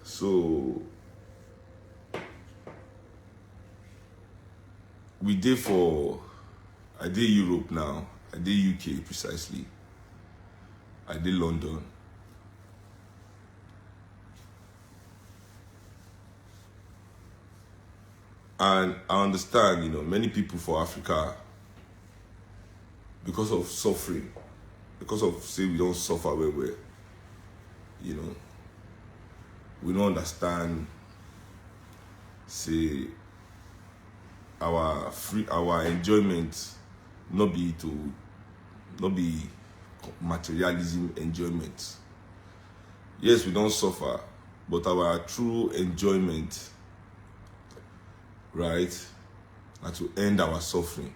So I did Europe now. I did UK precisely. I did London. And I understand, many people for Africa, because of suffering, because of, say, we don't suffer where we don't understand, say, our enjoyment not be materialism enjoyment. Yes, we don't suffer, but our true enjoyment, right, and to end our suffering,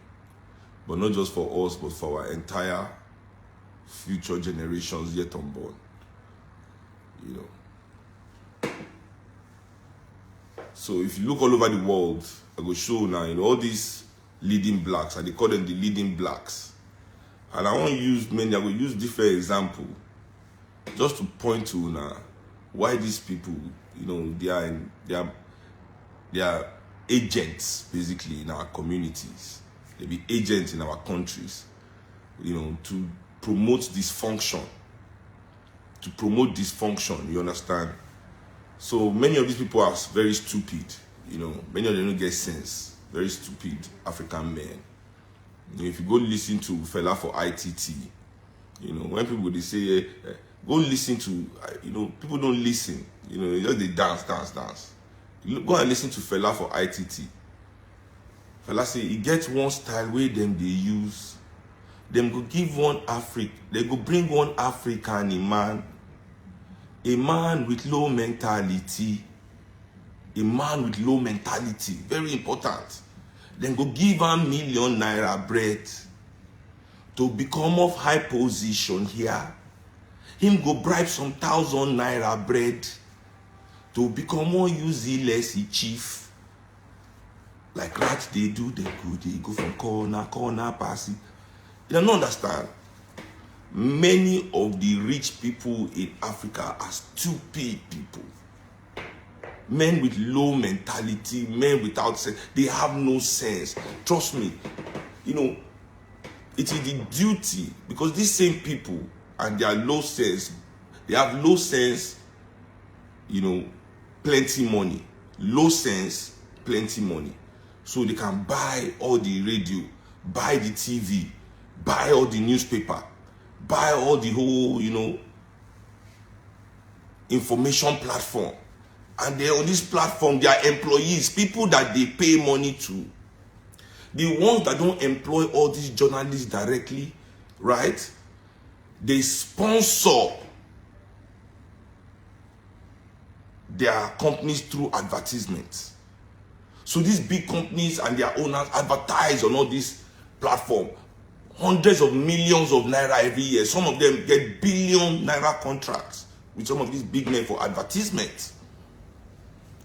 but not just for us, but for our entire future generations yet unborn. So if you look all over the world, I go show now, all these leading blacks, and they call them the leading blacks. And I won't use many, I will use different examples just to point to now why these people, they are agents basically in our communities. They be agents in our countries, to promote dysfunction. You understand? So many of these people are very stupid. Many of them don't get sense. Very stupid African men. If you go listen to Fela for ITT, when people they say, go listen to, people don't listen. Just they dance. Go and listen to Fela for ITT. Fela say, he gets one style where them they use. Them go give they go bring one African a man with low mentality. A man with low mentality, very important. Then go give $1 million bread to become of high position here. Him go bribe some $1,000 bread to become more useless chief. Like rats they do, they go from corner, passing. You don't understand. Many of the rich people in Africa are stupid people. Men with low mentality, men without sense. They have no sense. Trust me. It is the duty, because these same people and their low sense, they have low sense, plenty money. Low sense, plenty money. So they can buy all the radio, buy the TV, buy all the newspaper, buy all the whole, information platform. And they're on this platform, they are employees, people that they pay money to. The ones that don't employ all these journalists directly, right? They sponsor their companies through advertisements. So these big companies and their owners advertise on all these platforms. Hundreds of millions of naira every year. Some of them get billion naira contracts with some of these big men for advertisements.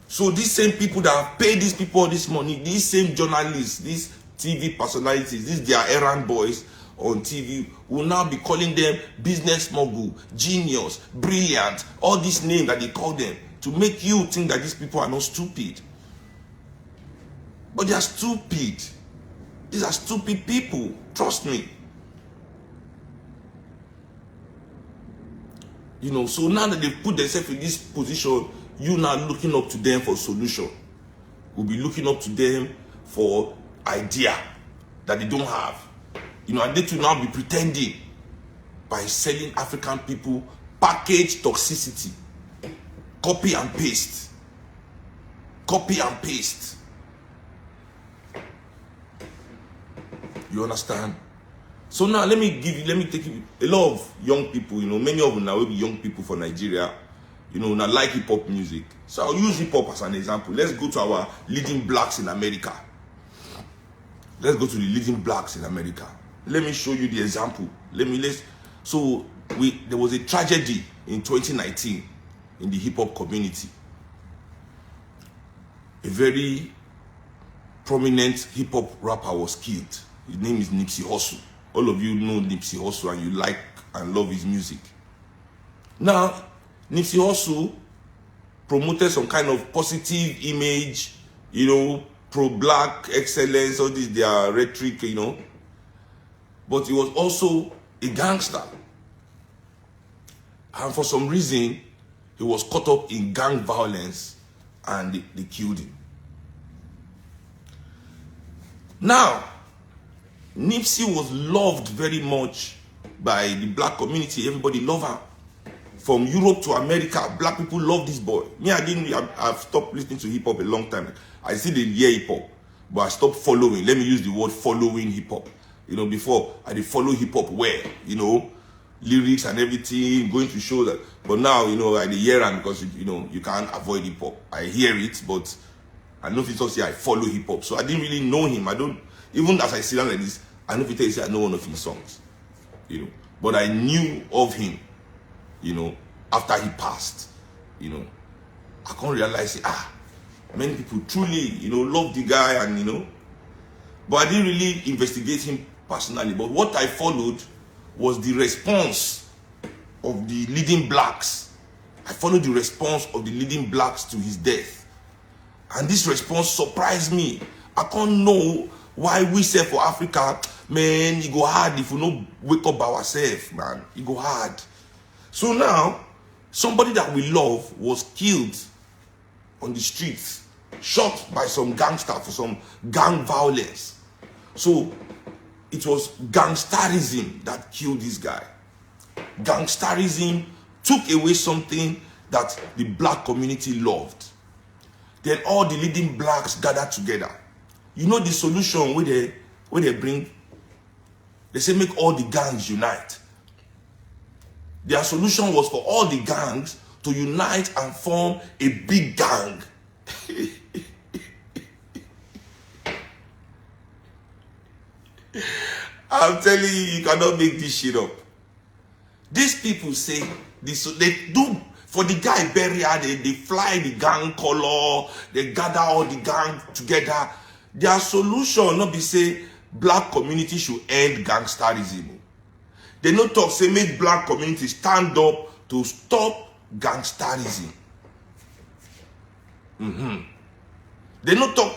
So these same people that have paid these people all this money, these same journalists, these TV personalities, these their errand boys on TV, will now be calling them business mogul, genius, brilliant, all these names that they call them, to make you think that these people are not stupid. But they are stupid. These are stupid people. Trust me. So now that they've put themselves in this position, you now looking up to them for solution. We'll be looking up to them for idea that they don't have. And they to now be pretending by selling African people package toxicity. Copy and paste. Copy and paste. You understand? So now let me take you, a lot of young people, many of them now will be young people for Nigeria, now like hip hop music. So I'll use hip hop as an example. Let's go to our leading blacks in America. Let's go to the leading blacks in America. Let me show you the example. There was a tragedy in 2019 in the hip hop community. A very prominent hip hop rapper was killed. His name is Nipsey Hussle. All of you know Nipsey Hussle and you like and love his music. Now, Nipsey Hussle promoted some kind of positive image, you know, pro-black excellence, all this, their rhetoric, you know. But he was also a gangster. And for some reason, he was caught up in gang violence and they killed him. Now, Nipsey was loved very much by the black community. Everybody loved her. From Europe to America, black people love this boy. Me, I've stopped listening to hip-hop a long time. I still did hear hip-hop, but I stopped following. Let me use the word following hip-hop. You know, before, I did follow hip-hop where, you know, lyrics and everything, going to show that. But now, you know, I did hear him because, you know, you can't avoid hip-hop. I hear it, but I know if you say I follow hip-hop. So I didn't really know him. Even as I sit down like this, I know if you say I know one of his songs. You know, but I knew of him, you know, after he passed. You know, I can't realize, many people truly, you know, love the guy and, you know, but I didn't really investigate him personally. But what I followed was the response of the leading blacks. I followed the response of the leading blacks to his death. And this response surprised me. I can't know why we say for Africa, man, it go hard if we don't wake up by ourselves, man. It go hard. So now, somebody that we love was killed on the streets, shot by some gangster for some gang violence. So it was gangsterism that killed this guy. Gangsterism took away something that the black community loved. Then all the leading blacks gathered together. You know the solution where they bring? They say make all the gangs unite. Their solution was for all the gangs to unite and form a big gang. I'm telling you, you cannot make this shit up. These people say this, they do for the guy burial, they fly the gang color, they gather all the gang together. Their solution not be say black community should end gangsterism. They no talk say make black community stand up to stop gangsterism. They no talk.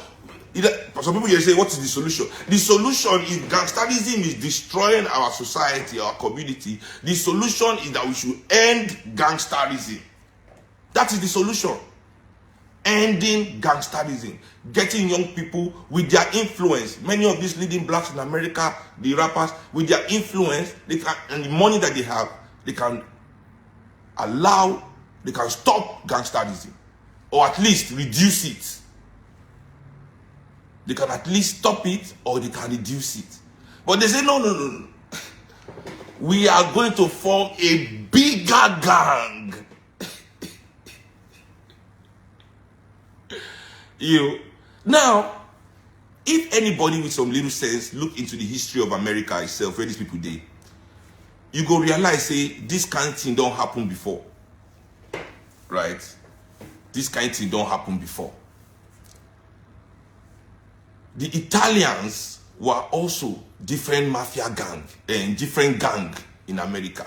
Some people say, what is the solution? The solution is gangsterism is destroying our society, our community. The solution is that we should end gangsterism. That is the solution. Ending gangsterism. Getting young people with their influence. Many of these leading blacks in America, the rappers, with their influence, they can, and the money that they have, they can stop gangsterism. Or at least reduce it. They can at least stop it or they can reduce it. But they say, no. We are going to form a bigger gang. Now, if anybody with some little sense look into the history of America itself, where these people did, you go realize, say, this kind of thing don't happen before. Right? This kind of thing don't happen before. The Italians were also different mafia gang and different gang in America.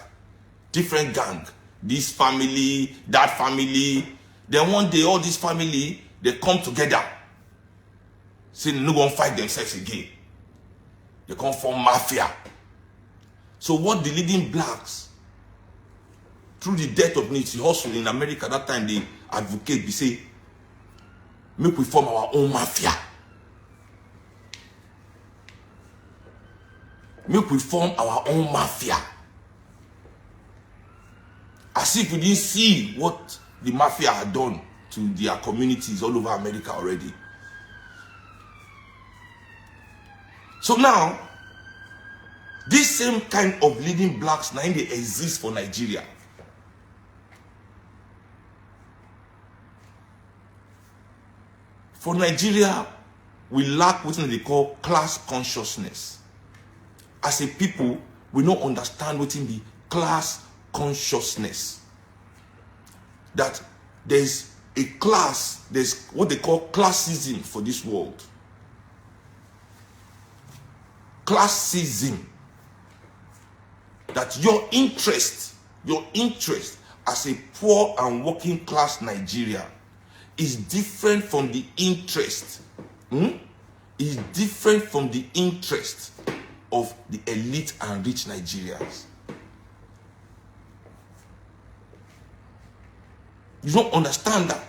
Different gang. This family, that family. Then one day, all this family, they come together. Say they're not going to fight themselves again. They come from mafia. So what the leading blacks, through the death of Nipsey Hussle in America, that time they advocate, they say, make we form our own mafia. Make we form our own mafia. As if we didn't see what the mafia had done to their communities all over America already. So now, this same kind of leading blacks now they exist for Nigeria. For Nigeria, we lack what they call class consciousness. As a people, we don't understand what in the class consciousness. That there's a class, there's what they call classism for this world. Classism. That your interest as a poor and working class Nigerian is different from the interest. Is different from the interest of the elite and rich Nigerians. You don't understand that.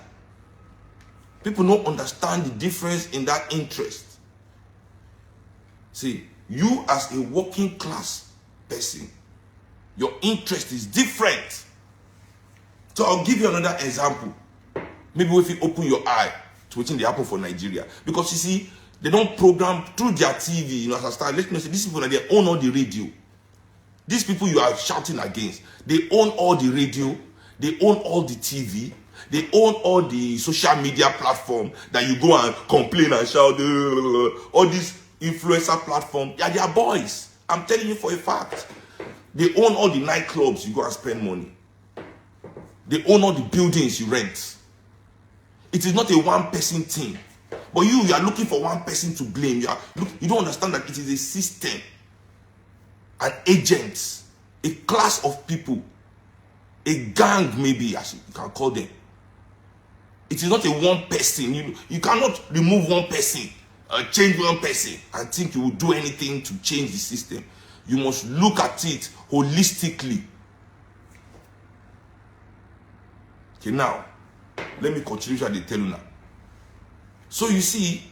People don't understand the difference in that interest. See, you as a working class person, your interest is different. So I'll give you another example. Maybe if you open your eye to what's happen for Nigeria. Because you see, they don't program through their TV, as I start, let me say, these people, they own all the radio. These people you are shouting against, they own all the radio, they own all the TV, they own all the social media platform that you go and complain and shout, all these influencer platform, they are their boys. I'm telling you for a fact. They own all the nightclubs you go and spend money. They own all the buildings you rent. It is not a one-person thing. But you are looking for one person to blame. You don't understand that it is a system, an agent, a class of people, a gang maybe, as you can call them. It is not a one person. You cannot remove one person, change one person, and think you will do anything to change the system. You must look at it holistically. Okay, now, let me continue to tell you now. So you see,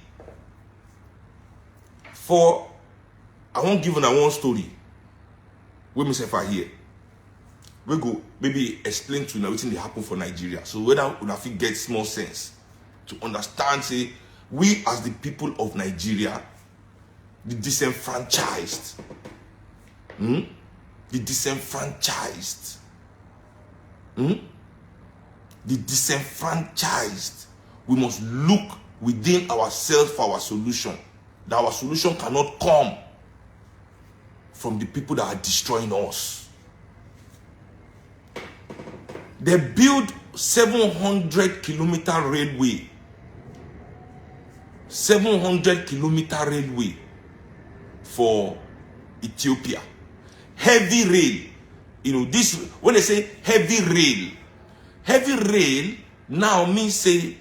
I won't give you one story. Where myself are here. We go maybe explain to you now what happen for Nigeria. So whether we get small sense to understand, say, we as the people of Nigeria, the disenfranchised, the disenfranchised, the disenfranchised, we must look within ourselves for our solution. That our solution cannot come from the people that are destroying us. They built 700-kilometer railway. 700-kilometer railway for Ethiopia. Heavy rail. This, when they say heavy rail now means, say,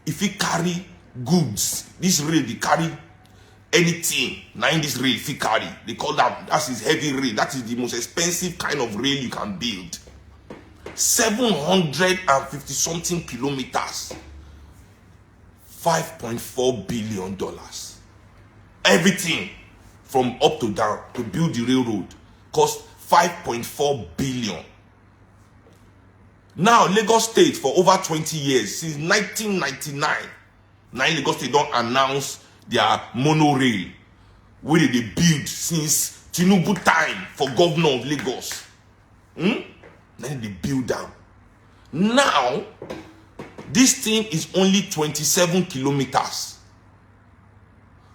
if you carry goods, this rail, they carry anything. Now in this rail, if you carry, they call that is heavy rail. That is the most expensive kind of rail you can build. 750 something kilometers. $5.4 billion. Everything from up to down to build the railroad cost $5.4 billion. Now, Lagos State for over 20 years, since 1999, now Lagos State don't announce their monorail, where they build since Tinubu time for governor of Lagos. Then they build down. Now, this thing is only 27 kilometers.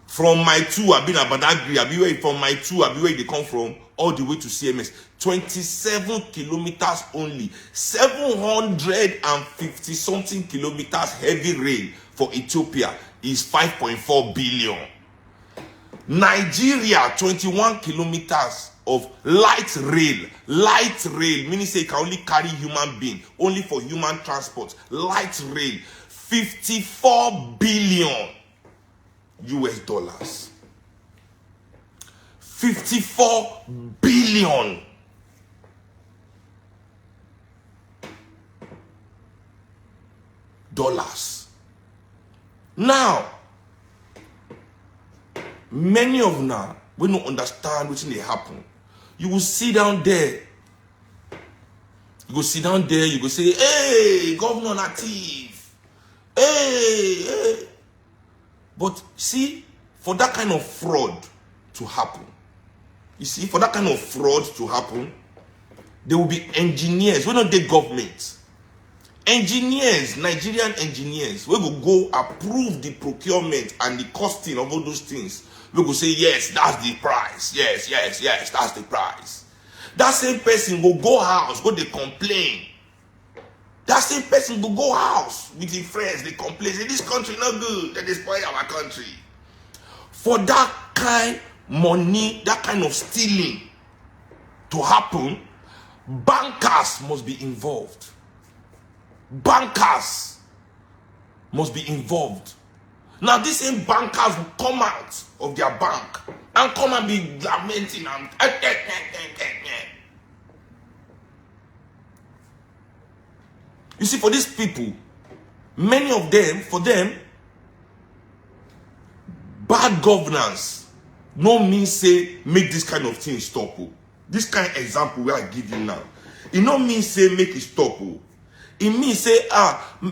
From my two, I've been at Badagry, I've been from my two, I've been where they come from, all the way to CMS. 27 kilometers only. 750 something kilometers heavy rail for Ethiopia is 5.4 billion. Nigeria, 21 kilometers of light rail, meaning say it can only carry human being, only for human transport. Light rail, 54 billion US dollars. 54 billion. Dollars. Now, many of now, we don't understand what they happen. You will sit down there. You go sit down there, you go say, hey, governor native. Hey. But see, for that kind of fraud to happen, there will be engineers. We don't take government. Engineers, Nigerian engineers, we will go approve the procurement and the costing of all those things. We will say, yes, that's the price. Yes, that's the price. That same person will go house, go they complain. That same person will go house with his friends, they complain, say, this country not good, they spoil our country. For that kind money, that kind of stealing to happen, bankers must be involved. Bankers. must be involved. Now these same bankers will come out of their bank and come and be lamenting and you see, for these people, many of them, for them, bad governance no mean say make this kind of thing stop. Oh. This kind of example where I give you now, it no mean say make it stop. Oh. It means say,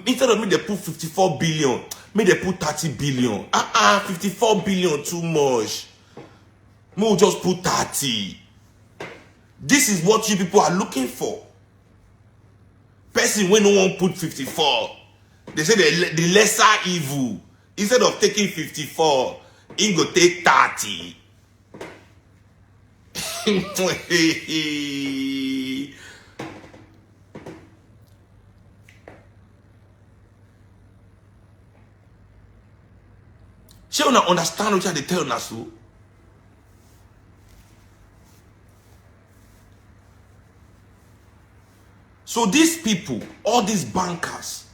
instead of me they put 54 billion, me they put 30 billion. 54 billion too much. Me will just put 30. This is what you people are looking for. Person when no one put 54, they say the lesser evil. Instead of taking 54, he go take 30. She don't understand what they tell us. So these people, all these bankers,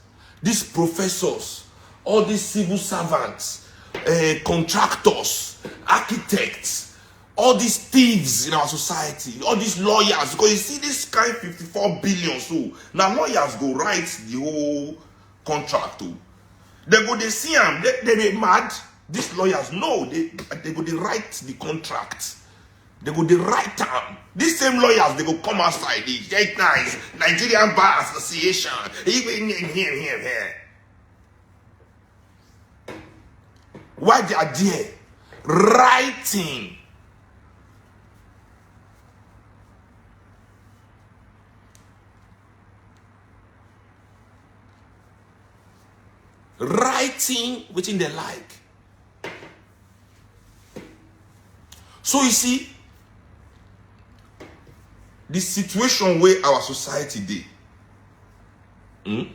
these professors, all these civil servants, contractors, architects, all these thieves in our society, all these lawyers, because you see this kind 54 billion, so now lawyers go write the whole contract too. They go, they see them, they be mad. These lawyers, no, they go, they write the contract. They go, they write them. These same lawyers, they go come outside. They nice, Nigerian Bar Association. Here. Why they are there? Writing. Writing within their like. So you see, the situation where our society did.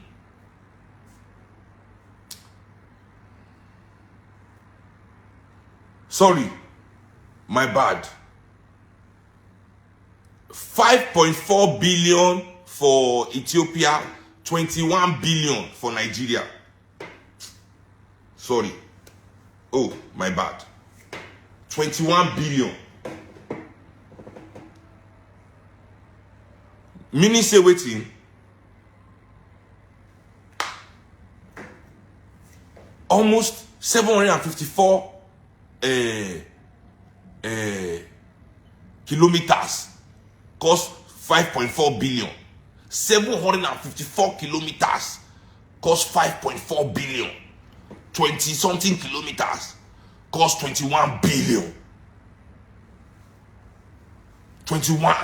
Sorry, my bad. 5.4 billion for Ethiopia, 21 billion for Nigeria. Sorry. Oh, my bad. 21 billion. Meaning say waiting. Almost 754 kilometers cost 5.4 billion. 754 kilometers cost 5.4 billion. 20 something kilometers cost 21 billion. 21.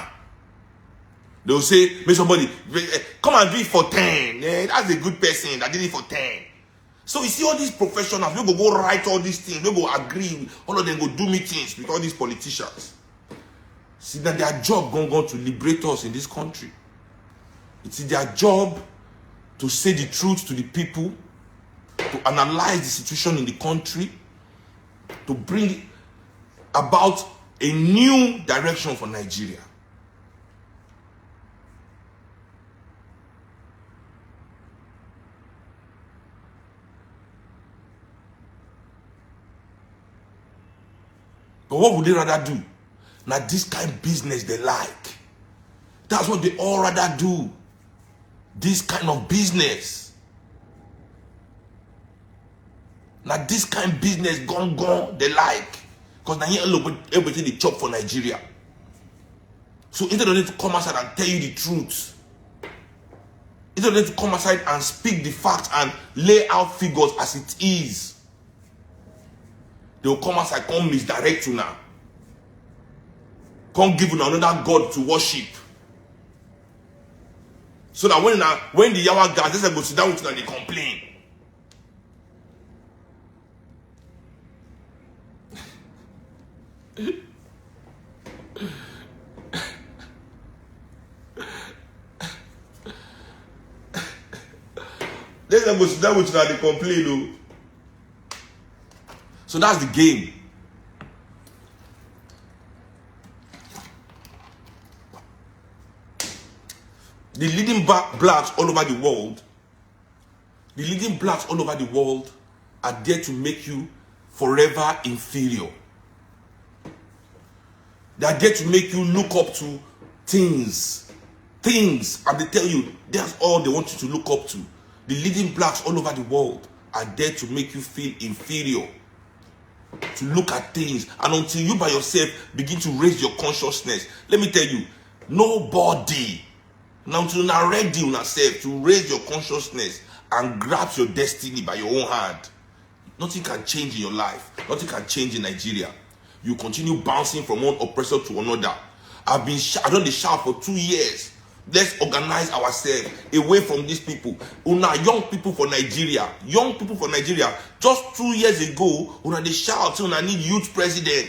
They will say, make somebody come and do it for 10. That's a good person that did it for 10. So you see all these professionals, we go write all these things, we go agree, all of them go do meetings with all these politicians. See that their job going to liberate us in this country. It's their job to say the truth to the people, to analyze the situation in the country, to bring about a new direction for Nigeria. But what would they rather do? Now this kind of business they like. That's what they all rather do. This kind of business. Now this kind of business gone they like. Because now here everything they chop for Nigeria. So instead of them to come outside and tell you the truth, instead of them to come outside and speak the facts and lay out figures as it is, they will come outside, come misdirect you now. Come give you another God to worship. So that when the Yawa guys, they go sit down with you and they complain. They go sit down with you and they complain. Though. So that's the game. The leading blacks all over the world, The leading blacks all over the world are there to make you forever inferior. They are there to make you look up to things, and they tell you that's all they want you to look up to. The leading blacks all over the world are there to make you feel inferior, to look at things, and until you by yourself begin to raise your consciousness, let me tell you, nobody, now until you are ready yourself to raise your consciousness and grasp your destiny by your own hand, nothing can change in your life. Nothing can change in Nigeria. You continue bouncing from one oppressor to another. I don't shout for 2 years. Let's organize ourselves away from these people. Una young people for Nigeria. Just 2 years ago, una they shout, una need youth president.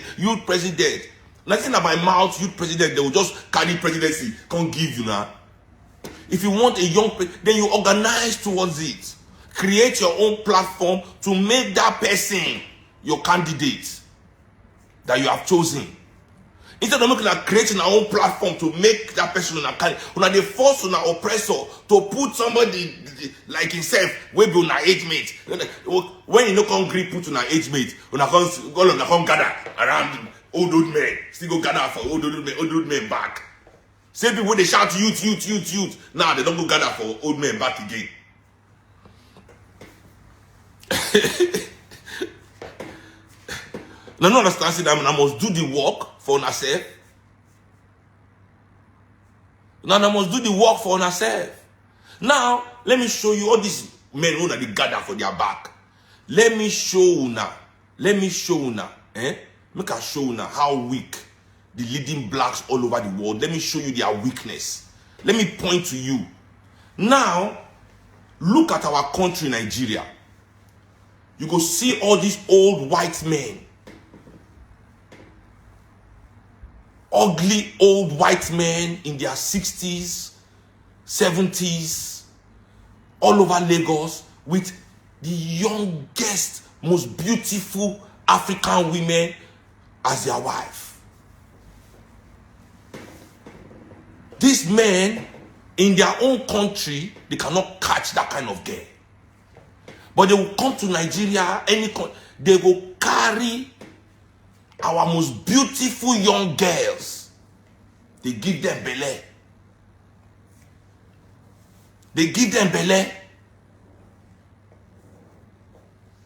Nothing about my mouth, youth president, they will just carry presidency. Can't give you now. If you want a young president, then you organize towards it. Create your own platform to make that person your candidate that you have chosen. Instead of creating our own platform to make that person a candidate, they force an oppressor to put somebody like himself way be on age mate. When you no come agree put on age mate, come gather around old men. Still go gather for old men back. Same people they shout youth. Now they don't go gather for old men back again. Now, no understand that I must do the work for myself. Now, let me show you all these men who they gather for their back. Let me show you now. Make I show you now how weak the leading blacks all over the world. Let me show you their weakness. Let me point to you. Now, look at our country, Nigeria. You go see all these old white men. Ugly old white men in their 60s, 70s, all over Lagos with the youngest, most beautiful African women as their wife. These men, in their own country, they cannot catch that kind of girl. But they will come to Nigeria, they will carry our most beautiful young girls. They give them belly.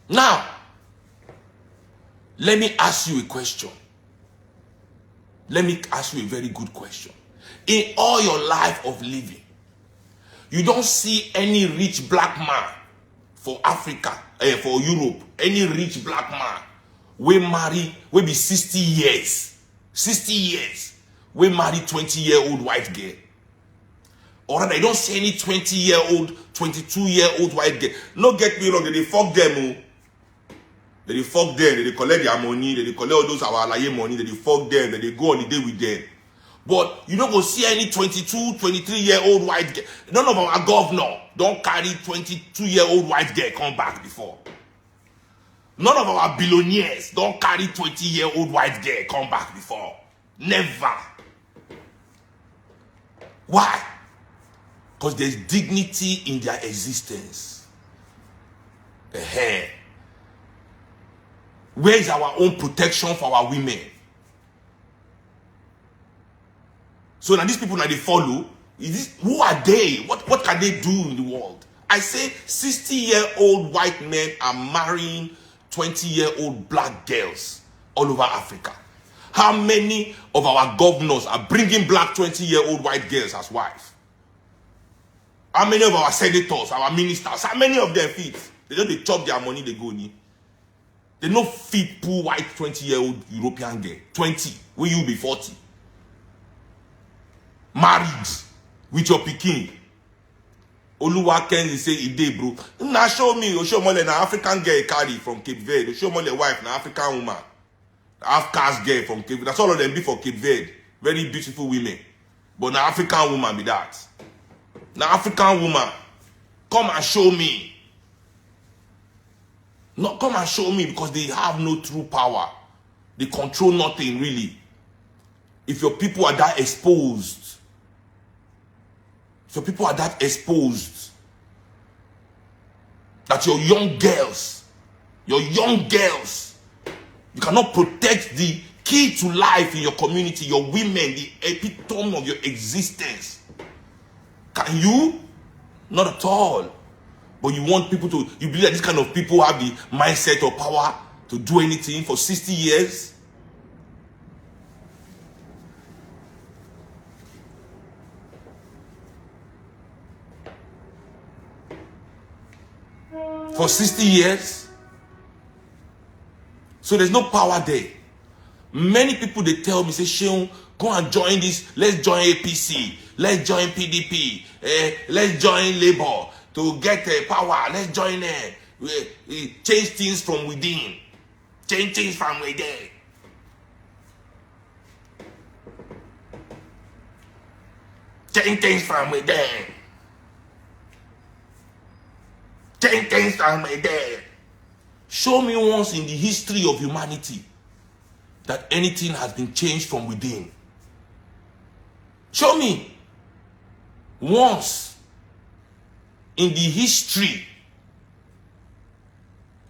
Now, let me ask you a question. Let me ask you a very good question. In all your life of living, you don't see any rich black man for Africa, for Europe, any rich black man we marry, we be 60 years. 60 years. We marry 20-year-old white girl. Or rather, I don't see any 20-year-old, 22-year-old white girl. No, get me wrong, they fuck them. They fuck them, they collect their money, they collect all those our money, they fuck them, they go on the day with them. But you don't go see any 22, 23-year-old white girl. None of our governor don't carry 22-year-old white girl come back before. None of our billionaires don't carry 20-year-old white girl come back before. Never. Why? Because there's dignity in their existence. Where is our own protection for our women? So now these people now they follow. Who are they? What can they do in the world? I say 60-year-old white men are marrying 20-year-old black girls all over Africa. How many of our governors are bringing black 20-year-old white girls as wives? How many of our senators, our ministers, how many of them fit? They don't chop their money, they go in. They no fit poor white 20-year-old European girl. 20, will you be 40? Married with your pikin. Oluwa Kenzi say e dey bro. Now show me, show me an African girl carry from Cape Verde. Show me a wife, an African woman. Half caste girl from Cape Verde. That's all of them be for Cape Verde. Very beautiful women. But an African woman be that. An African woman. Come and show me. No, come and show me because they have no true power. They control nothing really. If your people are that exposed, that your young girls, you cannot protect the key to life in your community, your women, the epitome of your existence. Can you? Not at all. But you want people to, you believe that this kind of people have the mindset or power to do anything for 60 years? For 60 years? So there's no power there. Many people, they tell me, say, Seun, go and join this, let's join APC, let's join PDP, let's join Labour to get power, let's join change things from within. Change things from within. Change things from within. Change things from within. Show me once in the history of humanity that anything has been changed from within. Show me once in the history.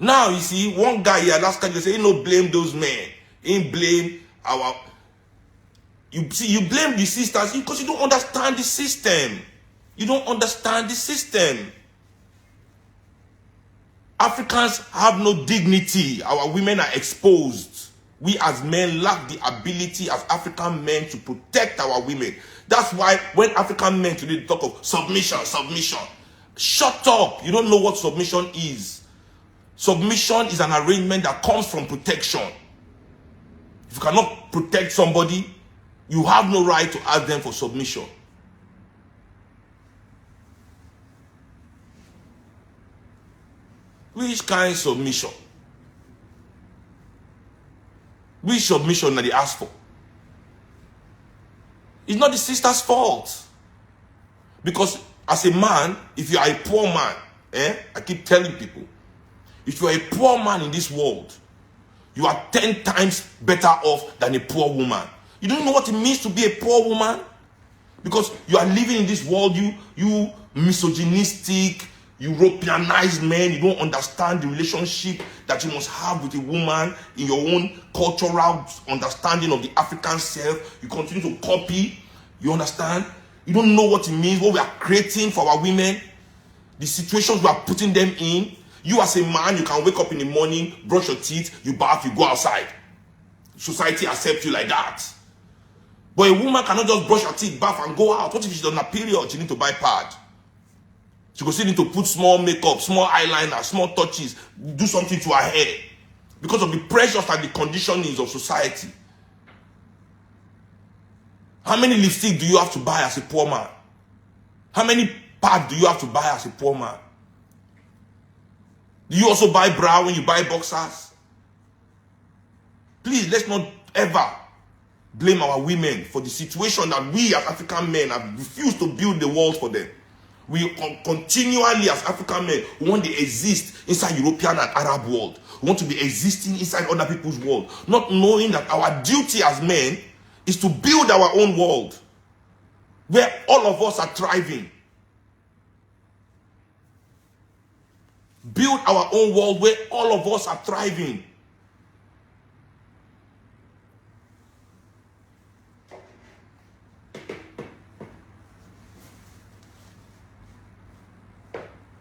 Now you see, one guy here last time you say, no blame those men. Ain't blame our. You see, you blame the sisters because you don't understand the system. You don't understand the system. Africans have no dignity. Our women are exposed. We as men lack the ability as African men to protect our women. That's why when African men today talk of submission, shut up. You don't know what submission is. Submission is an arrangement that comes from protection. If you cannot protect somebody, you have no right to ask them for submission. Which kind of submission? Which submission that they ask for? It's not the sister's fault. Because as a man, if you are a poor man, I keep telling people, if you are a poor man in this world, you are 10 times better off than a poor woman. You don't know what it means to be a poor woman? Because you are living in this world, you misogynistic, Europeanized men, you don't understand the relationship that you must have with a woman in your own cultural understanding of the African self. You continue to copy, you understand? You don't know what it means, what we are creating for our women, the situations we are putting them in. You as a man, you can wake up in the morning, brush your teeth, you bath, you go outside. Society accepts you like that. But a woman cannot just brush her teeth, bath, and go out. What if she's on a period? She needs to buy pad. She will still need to put small makeup, small eyeliner, small touches, do something to her hair. Because of the pressures and the conditionings of society. How many lipstick do you have to buy as a poor man? How many pads do you have to buy as a poor man? Do you also buy bra when you buy boxers? Please, let's not ever blame our women for the situation that we as African men have refused to build the world for them. We continually as African men want to exist inside European and Arab world. We want to be existing inside other people's world. Not knowing that our duty as men is to build our own world. Where all of us are thriving. Build our own world where all of us are thriving.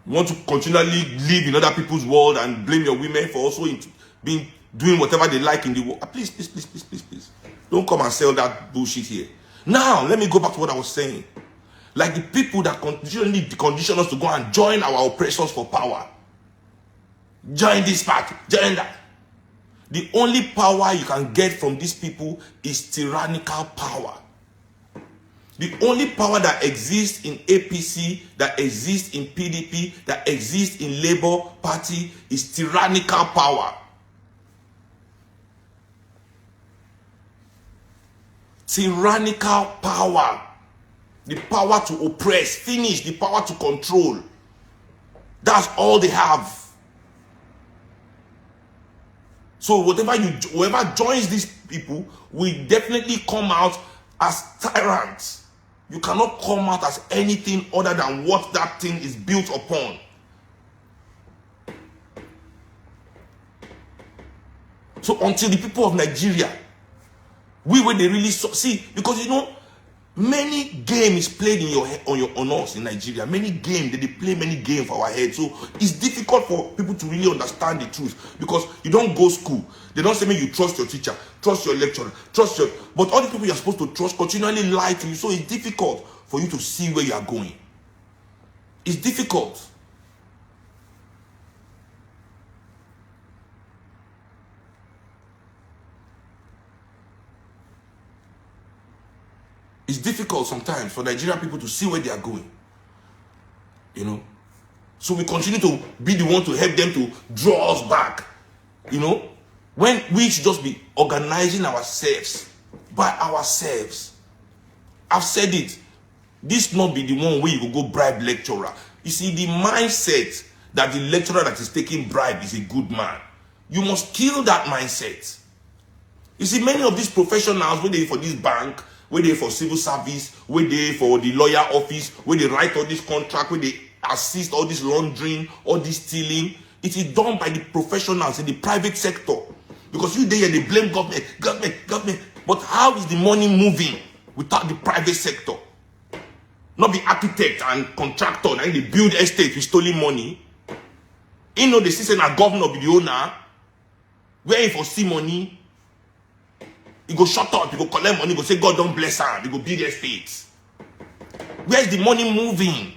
You want to continually live in other people's world and blame your women for also doing whatever they like in the world. Please, please, please, please, please, please. Don't come and sell that bullshit here. Now, let me go back to what I was saying. Like the people that continually condition us to go and join our oppressors for power. Join this party, join that. The only power you can get from these people is tyrannical power. The only power that exists in APC, that exists in PDP, that exists in Labour Party is tyrannical power. Tyrannical power. The power to oppress, finish, the power to control. That's all they have. So whoever joins these people will definitely come out as tyrants. You cannot come out as anything other than what that thing is built upon. So until the people of Nigeria, we where they really see, because you know, many games played in your head on us in Nigeria. Many games, they play many games for our head. So it's difficult for people to really understand the truth, because you don't go school. They don't say, you trust your teacher, trust your lecturer, trust your, but all the people you're supposed to trust continually lie to you. So it's difficult for you to see where you are going. It's difficult. It's difficult sometimes for Nigerian people to see where they are going. You know? So we continue to be the one to help them to draw us back. You know? When we should just be organizing ourselves by ourselves. I've said it. This not be the one where you will go bribe lecturer. You see, the mindset that the lecturer that is taking bribe is a good man. You must kill that mindset. You see, many of these professionals, where they for this bank, where they for civil service, where they for the lawyer office, where they write all this contract, where they assist all this laundering, all this stealing, it is done by the professionals in the private sector. Because you there, they blame government. But how is the money moving without the private sector? Not be architect and contractor, and they build estate with stolen money. You know, the system a governor be the owner, where he for see money, he go shut up, he go collect money, he go say God don't bless her, he go build estate. Where's the money moving?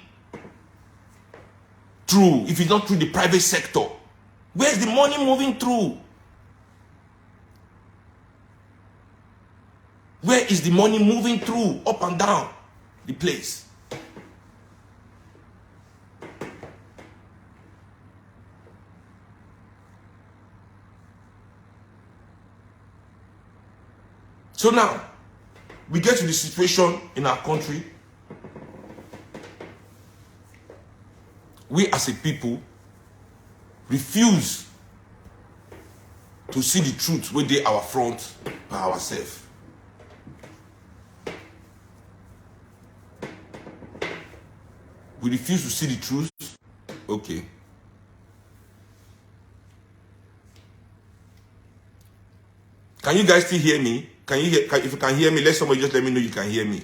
Through, if it's not through the private sector. Where's the money moving through? Where is the money moving through? Up and down the place. So now, we get to the situation in our country. We as a people refuse to see the truth where they our front by ourselves. We refuse to see the truth. Okay. Can you guys still hear me? Can you hear? If you can hear me, let somebody just let me know you can hear me.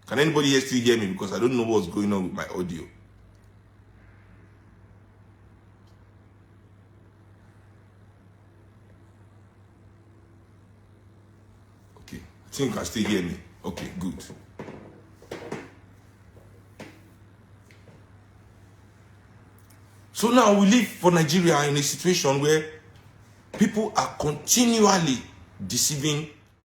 Can anybody here still hear me? Because I don't know what's going on with my audio. Okay, I think you can still hear me. Okay, good. So now we live for Nigeria in a situation where people are continually deceiving